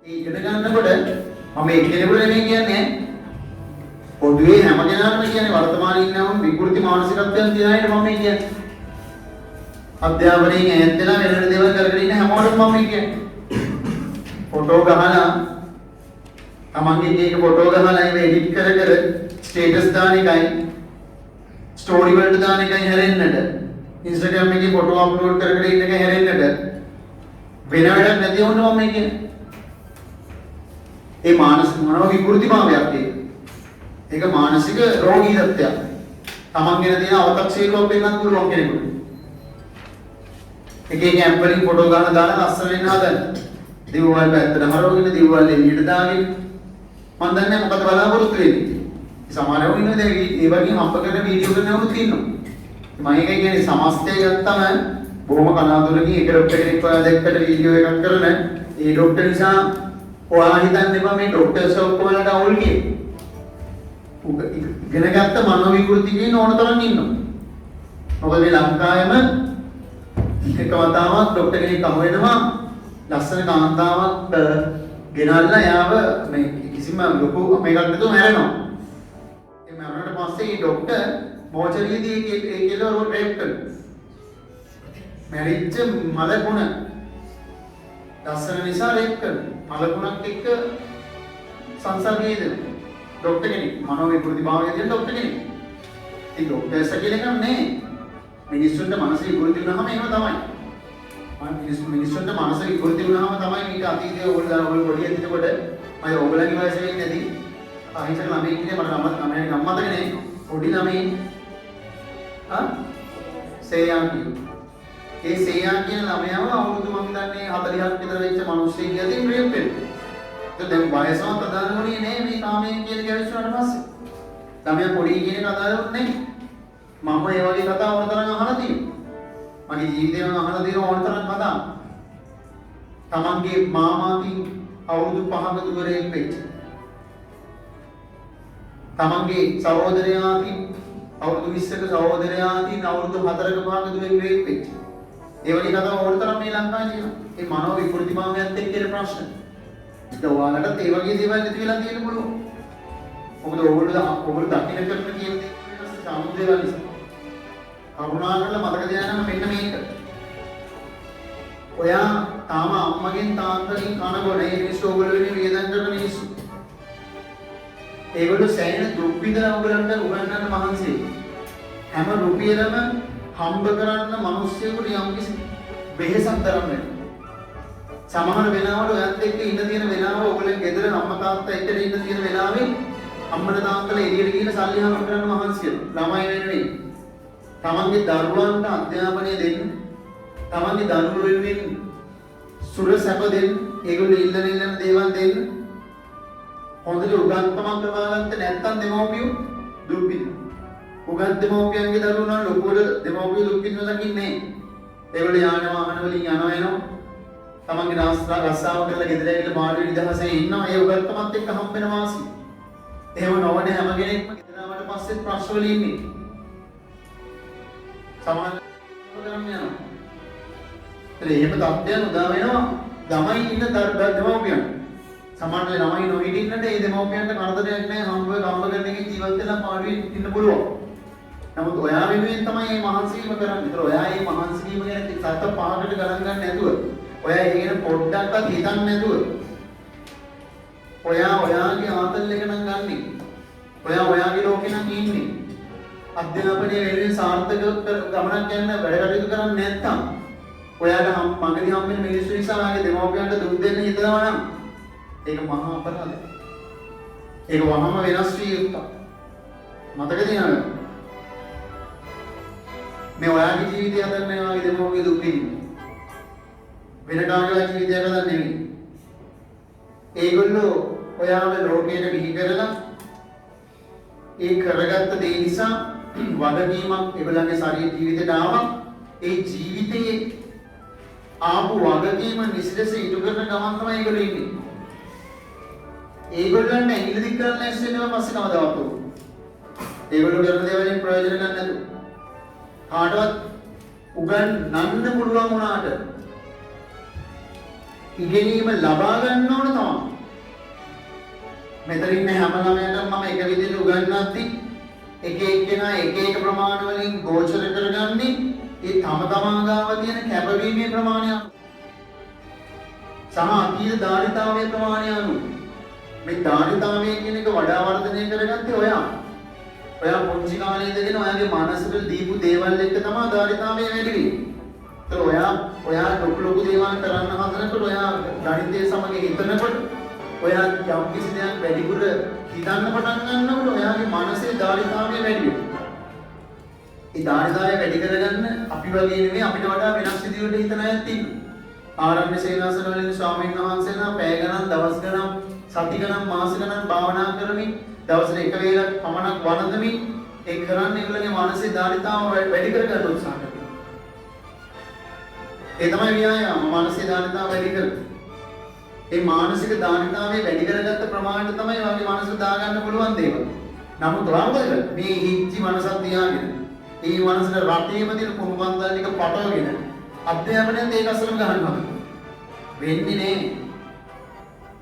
ඉගෙන ගන්නකොට මම එක්කෙනෙකුට නෙමෙයි කියන්නේ පොදුවේ හැම කෙනාටම කියන්නේ වර්තමානයේ ඉන්නවම විකෘති මානසිකත්වයන් තියන අයට මම කියන්නේ අධ්‍යාපනයෙන් ඈත් වෙලා වෙන වෙන දේවල් කරගෙන ඉන්න හැමෝටම මම කියන්නේ ෆොටෝ ගහලා තමන්ගේ එක ෆොටෝ ගහලා ඒක එඩිට් කර කර ස්ටේටස් දාන එකයි ස්ටෝරි වලට දාන එකයි හැරෙන්නට Instagram එකේ ෆොටෝ අප්ලෝඩ් කර කර ඉන්න එක හැරෙන්නට වෙන වැඩක් නැති වුණා මම කියන්නේ ඒ මානසික මනෝ විකෘතිභාවයක් ඒක මානසික රෝගී තත්ත්වයක්. තමන්ගෙන තියෙන අවතක්සේරුවක් වෙන්නත් පුළුවන් කෙනෙකුට. එක ඇප් වලින් ෆොටෝ ගන්න දාලා ලස්සන වෙන්න හදන්න. දිවවල් පැත්තට හරවගෙන දිවවල් එළියට දාගෙන මම දන්නේ මොකද බලාපොරොත්තු වෙන්නේ. සමහරව ඉන්නේ දැන් ඒ වගේ හම්බ කරන වීඩියෝ කරනවලුත් ඉන්නවා. මම ඒක කියන්නේ සමස්තය ගත්තම බොහොම කලාතුරකින් එක ඩොක්ටර් කෙනෙක් ඔයා දැක්කට වීඩියෝ එකක් කරන ඒ ඩොක්ටර් නිසා ඔයා හිතන්න එපා මේ ඩොක්ටර්ස් ඔක්කොමලට අවුල් කියලා. ඉගෙන ගත්ත මනෝ විකෘතිකයන් ඕන තරම් ඉන්නවා. මොකද මේ ලංකාවෙම එක වතාවක් ඩොක්ටර් කෙනෙක් අහු වෙනවා ලස්සන කාන්තාවක් ගෙනල්ලා යාව මේ කිසිම ලොකු මේකක් නැතුව මැරෙනවා. ඒ මැරුණාට පස්සේ මේ ඩොක්ටර් මොචරියේදී ඒ කෙල්ලව රේප් කරනවා. මැරිච්ච මලකුණ ලස්සන නිසා රේප් කරනවා. මලකුණක් එක්ක සංසර්ගය දෙනවා. ඩොක්ටර් කෙනෙක් මනෝ විකෘතිභාවය තියෙන ඩොක්ටර් කෙනෙක්. ඒ ඩොක්ටර්ස් කියලා එකක් නෑ. මිනිස්සුන්ට මනස විකෘති වුණාම එහෙම තමයි. මිනිස්සුන්ට මනස විකෘති වුණාම තමයි මේක අතීතයේ ඕගොල්ලෝ පොඩි ඇත්තකොට අය ඕගොල්ලන්ගේ වයස වෙන්නේ නැති අහිංසක ළමයි කියන්නේ මට නම මතක නෑ. පොඩි ළමයි සේයාන් කියනවා. ඒ සේයාන් කියන ළමයාව අවුරුදු මම දන්නේ 40ක් විතර වෙච්ච මිනිස්සෙක් යදින් රේප් වෙනවා. දැන් වයසවත් අදාළවන්නේ නෑ මේ කාමයෙන් කියන ගැවිස්සුවාට පස්සේ. ළමයා පොඩි කියන එක අදාළවත් නෑ. මම ඒ වගේ කතා ඕන තරම් අහලා තියෙනවා. මගේ ජීවිතේම අහලා තියෙන ඕන තරම් කතා. තමන්ගේ මාමාකින් අවුරුදු 5ක දුරෙන් වෙච්ච. තමන්ගේ සහෝදරයාකින් අවුරුදු 20ක සහෝදරයාකින් අවුරුදු 4ක 5ක දුරෙන් වෙච්ච. ඒ වගේ කතා ඕන තරම් මේ ලංකාවේ තියෙනවා. මේ මනෝ විකෘතිභාවයත් එක්ක තියෙන ප්‍රශ්න. ඒක ඔයාලටත් ඒ වගේ දේවල් නැති වෙලා තියෙන්න පුළුවන්. මොකද ඔයගොල්ලෝ දකින්න කරන කියන දේ සමුදේවල් නිසා. කරුණාකරලා මතක තියාගන්න මෙන්න මේක. ඔයා තාම අම්මගෙන් තාත්තගෙන් කනගොඩ ඒ මිනිස්සු ඔයගොල්ලෝ වෙනුවෙන් වියදම් කරන මිනිස්සු. ඒගොල්ලෝ සෑහෙන දුක් විඳලා ඔයගලන්ට උගන්වන්න මහන්සි. හැම රුපියලම හම්බ කරන්න මිනිස්සුන්ට යම්කිසි වෙහෙසක් දරන්න වෙනවා. සමහර වෙලාවට ඔයත් එක්ක ඉන්න තියෙන වෙලාව ඔයගොල්ලෝ ගෙදර අම්මා තාත්තා එක්ක ඉන්න තියෙන වෙලාවේ අම්මලා තාත්තලා එළියට ගිහින් සල්ලි හම්බ කරන්න මහන්සි වෙනවා. ළමයි වෙනුවෙන් තමන්ගේ දරුවන්ට අධ්‍යාපනය දෙන්න, තමන්ගේ දරුවෝ වෙනුවෙන් සුර සැප දෙන්න, ඒගොල්ලෝ ඉල්ලන දේවල් දෙන්න. හොඳට උගන්කමක් ලබාගත්ත නැත්නම් දෙමව්පියෝ දුක් විඳිනවා. උගත් දෙමව්පියන්ගේ දරුවෝ නම් ලොකුවට දෙමව්පියෝ දුක් විඳිනවා දකින්නේ නැහැ. ඒගොල්ලෝ යාන වාහන වලින් යනවා එනවා. තමන්ගේ රස්සාව කරලා ගෙදර ඇවිල්ලා මාළු නිදහසේ ඉන්නවා. ඒ උගත්කමත් එක්ක හම්බ වෙන වාසි. එහෙම නොවන හැම කෙනෙක්ම ගෙදර ආවට පස්සේ ප්‍රශ්න වල ඉන්නේ. සමාන කරන්නේ යනවා. එහෙම තත්ත්වයන් උදා වෙනවා. ළමයි ඉන්න දෙමව්පියන්. සමානලේ ළමයි නොහිටින්නට ඒ දෙමව්පියන්ට කරදරයක් නැහැ. හම්බ කරන එකේ ජීවත් වෙලා පාඩුවේ ඉන්න පුළුවන්. නමුත් ඔයා වෙනුවෙන් තමයි මේ මහන්සියම කරන්නේ. ඒතර ඔයා මේ මහන්සියම ගැන සත පහකට ගණන් ගන්න නැතුව ඔයා ඒ ගැන පොඩ්ඩක්වත් හිතන්නේ නැතුව ඔයා ඔයාගේ ආතල් එක නම් ගන්නෙ. ඔයා ඔයාගේ ලෝකේ නම් ඉන්නේ. අධ්‍යාපනයේ වෙනුවෙන් සාර්ථක ගමනක් යන්න වැඩ කටයුතු කරන්නේ නැත්නම් ඔයාට මගදී හම් වෙන මිනිස්සු නිසා ඔයාගේ දෙමව්පියන්ට දුක් දෙන්න හිතනවා නම් ඒක මහා අපරාධයක්. ඒක වහම වෙනස් විය යුතුයි. මතක තියාගන්න. මේ ඔයාගේ ජීවිතය හදන්නේ ඔයාගේ දෙමව්පිය දුක් විඳින්නේ. වෙන කාගේවත් ජීවිතයක් හදන්නේ නෙමෙයි. ඒගොල්ලෝ ඔයාව ලෝකයට බිහි කරලා ඒ කරගත්ත දේ නිසා වගකීමක් ඒගොල්ලන්ගේ ශරීර ජීවිතයට ආවා. ඒ ජීවිතයේ ආපු වගකීම නිසිලස ඉටු කරන ගමන් තමයි ඒගොල්ලෝ ඉන්නේ. ඒගොල්ලන්ට ඇඟිලි දික් කරන්න ඇස්සෙන්නව පස්සේ කවදාවත් උරු. ඒගොල්ලෝ කරන දේවලින් ප්‍රයෝජන ගන්න නැතුව. කාටවත් උගන්වන්න පුළුවන් වුණාට ඉගෙනීම ලබා ගන්න ඕන තමයි. මෙතන ඉන්න හැම ළමයටම මම එක විදිහට උගන්වද්දී එක එක්කෙනා එක ප්‍රමාණ වලින් ගෝචර කරගන්නේ ඒ තම තමන් ගාව තියෙන කැපවීමේ ප්‍රමාණය සහ අතීත ධාරිතාවයේ ප්‍රමාණය අනුව. මේ ධාරිතාවය කියන එක වඩා වර්ධනය කරගත්තේ ඔයා. ඔයා පුංචි කාලේ ඉඳගෙන ඔයාගේ මනසට දීපු දේවල් එක්ක තමයි ධාරිතාවය වැඩි වෙන්නේ. ඒතර ඔයා ලොකු දේවල් කරන්න හදනකොට ඔයා ගණිතය සමග හිතනකොට ඔයා යම් කිසි දෙයක් වැඩිපුර හිතන්න පටන් ගන්නකොට ඔයාගේ මනසේ ධාරිතාවය වැඩි වෙනවා. ඒ ධාරිතාවය වැඩි කරගන්න අපි වගේ නෙමෙයි අපිට වඩා වෙනස් විදිහකට හිතන අයත් ඉන්නවා. ආරණ්‍ය සේනාසන වලින් ස්වාමීන් වහන්සේලා පැය ගණන් දවස් ගණන් සති ගණන් මාස ගණන් භාවනා කරමින් දවසට එක වේලක් පමණක් වළඳමින් ඒ කරන්නේ ඒගොල්ලන්ගේ මානසික ධාරිතාව වැඩි කරගන්න උත්සාහ කරනවා. ඒ තමයි ව්‍යායාම මානසික ධාරිතාව වැඩි කරන්නේ. ඒ මානසික ධාරිතාවය වැඩි කරගත්ත ප්‍රමාණයට තමයි ඔයාගේ මනස දාගන්න පුළුවන් දේවල්. නමුත් රාගවල මේ හිච්චි මනසක් තියාගෙන ඒ මනසට රටේම තියෙන කුණු කන්දල් ටික පටවගෙන අධ්‍යාපනයත් ඒක අසලම ගන්නවා. වෙන්නේ නේ.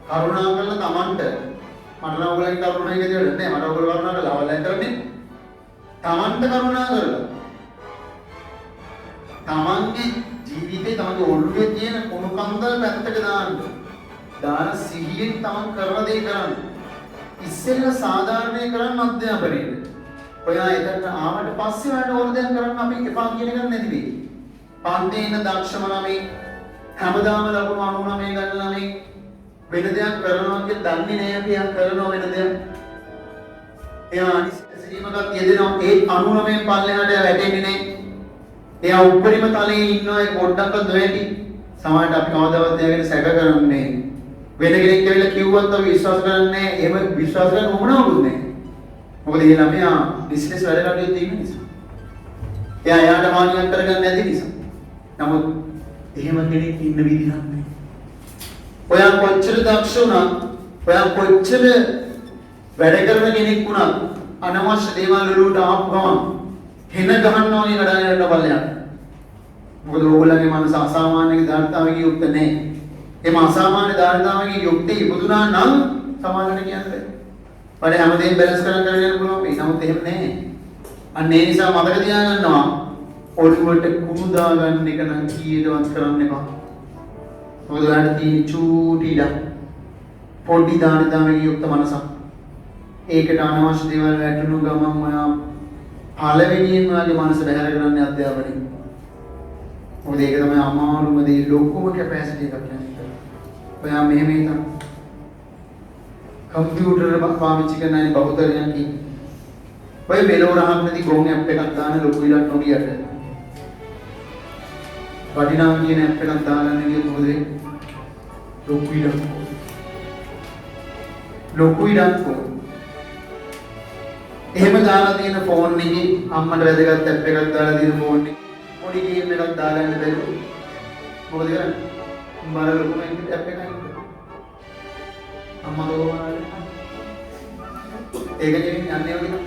කරුණා කරලා Tamanට මට නම් ඔයගලගේ කරුණා එක දෙන්න නෑ. මට ඔයගොල්ලෝ කරුණා කරලා අවලෙන් කරන්නේ. Tamanට කරුණා කරලා. Tamanගේ ජීවිතේ තමන්ගේ ඔළුවේ තියෙන කුණු කන්දල් පැත්තක දාන්න. දාන සිහියෙන් තමන් කරන දේ කරන්න. ඉස්සෙල්ලා සාධාරණේ කරන්න අධ්‍යාපනයේ. ඔයා එතන ආවට පස්සේ වලට ඕන දේ කරන්න අපි එපා කියන එක නැති වෙයි. පන්තියේ ඉන්න දක්ෂම ළමයි හැමදාම ලකුණු 99 ගන්න ළමයි වෙන දෙයක් කරනවා කියලා දන්නේ නැහැ අපි යා කරනවා වෙන දෙයක්. එයා අනිසිරීමකට යෙදෙනවා ඒ 99 පල්ලෙහාට වැටෙන්නේ නැහැ. එයා උඩරිම තලයේ ඉන්නවා ඒ පොඩ්ඩක්වත් නොවැටි. සමහරවිට අපි කවදාවත් ඒ ගැන සැක කරන්නේ වෙන කෙනෙක් කියලා කිව්වත් අපි විශ්වාස කරන්නේ එහෙම විශ්වාස කරන්න ඕනවුත් නැහැ. මොකද ඒ ළමයා බිස්නස් වැඩ කටයුතු තියෙන නිසා. එයා යාට මානියක් කරගන්න නැති නිසා. නමුත් එහෙම කෙනෙක් ඉන්න විදිහක් නැහැ. ඔයා කොච්චර දක්ෂ වුණත්, ඔයා කොච්චර වැඩ කරන කෙනෙක් වුණත් අනවශ්‍ය දේවල් වලට ආපු ගමන් හෙන ගහනවා වගේ කඩාගෙන යන්න බලයක්. මොකද ඕගොල්ලන්ගේ මනස අසාමාන්‍ය ධාරිතාවකින් යුක්ත නැහැ. එම අසාමාන්‍ය ධාරිතාවකින් යුක්ත ඉපදුනා නම් සමාජයට කියන්නේ. වල හැමදේම බැලන්ස් කරගෙන යන්න පුළුවන් වෙයි. නමුත් එහෙම නැහැ. අන්න ඒ නිසා මතක තියාගන්නවා ඔළුවට කුණු දාගන්න එක නම් කීයටවත් කරන්න එපා. මොකද ඔයාලට තියෙන චූටි ඉඩ පොඩි ධාරිතාවකින් යුක්ත මනසක්. ඒකට අනවශ්‍ය දේවල් වැටුණු ගමන් ඔයා පළවෙනියෙන් ඔයාගේ මනස බැහැර කරන්නේ අධ්‍යාපනයෙන්. මොකද ඒක තමයි අමාරුම දේ ලොකුම කැපැසිටි එකක් කියන්නේ. ඔයා මෙහෙම හිතන්න. කම්පියුටර් පාවිච්චි කරන අය බහුතරයක් ඉන්නේ. ඔය මෙලෝ රහක් නැති ගොන් ඇප් එකක් දාන ලොකු ඉලක්ක නොගියට. වටිනා කියන ඇප් එකක් දාගන්න ගියොත් මොකද වෙන්නේ? ලොකු ඉලක්ක. එහෙම දාලා තියෙන ෆෝන් එකේ අම්මට වැදගත් ඇප් එකක් දාලා තියෙන ෆෝන් එකේ පොඩි ගේම් එකක් දාගන්න බැරුව මොකද කරන්නේ? උඹර ලොකු ඇප් එකක් අම්මා දෝමනාලේ ඒක නෙවෙයි යන්නේ වගේ.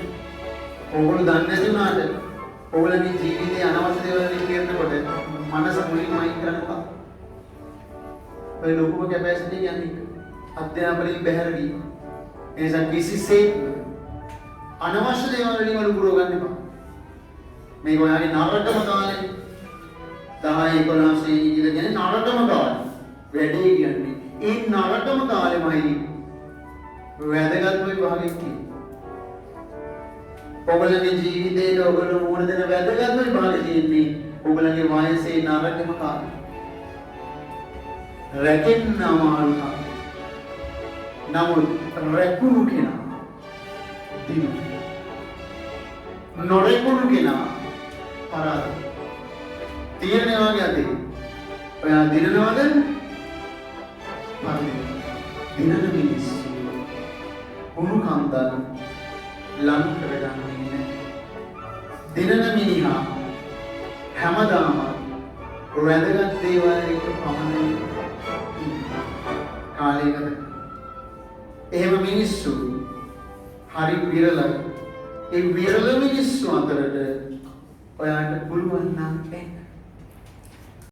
ඕගොල්ලෝ දන්නේ නැති වුණාට ඕගොල්ලන්ගේ ජීවිතේ අනවශ්‍ය දේවල් වලින් කියනකොට මනස මුලින්ම අයින් කරන්න බෑ. ඔය ලොකුම කැපැසිටි කියන්නේ අධ්‍යාපනයෙන් බැහැර වීම. ඒ නිසා කිසිසේත් අනවශ්‍ය දේවල් වලින් වල පුරව ගන්න එපා. මේක ඔයාගේ නරකම කාලේ 10 11 ඉඳලා කියන්නේ නරකම කාලේ. වැඩේ කියන්නේ ඒ නරකම කාලෙමයි වැදගත් විභාගෙක් තියෙන්නේ. ඔයගොල්ලන්ගේ ජීවිතේට ඔයගොල්ලෝ මුහුණ දෙන වැදගත් විභාගෙ තියෙන්නේ ඔයගොල්ලන්ගේ වයසේ නරකම කාලේ. රැකෙන්න අමාරු කාලේ. නමුත් රැකුණු කෙනා දිනු. නොරැකුණු කෙනා පරාදයි. තීරණය වගේ අතේ. ඔයා දිනනවද? දිනන මිනිස්සු උණු කන්දල් ලං කරගන්නේ නැහැ. දිනන මිනිහා හැමදාම වැදගත් දේවල් එක්ක පමණයි කාලය ගත. එහෙම මිනිස්සු හරි විරලයි. ඒ විරල මිනිස්සු අතරට ඔයාට පුළුවන් නම්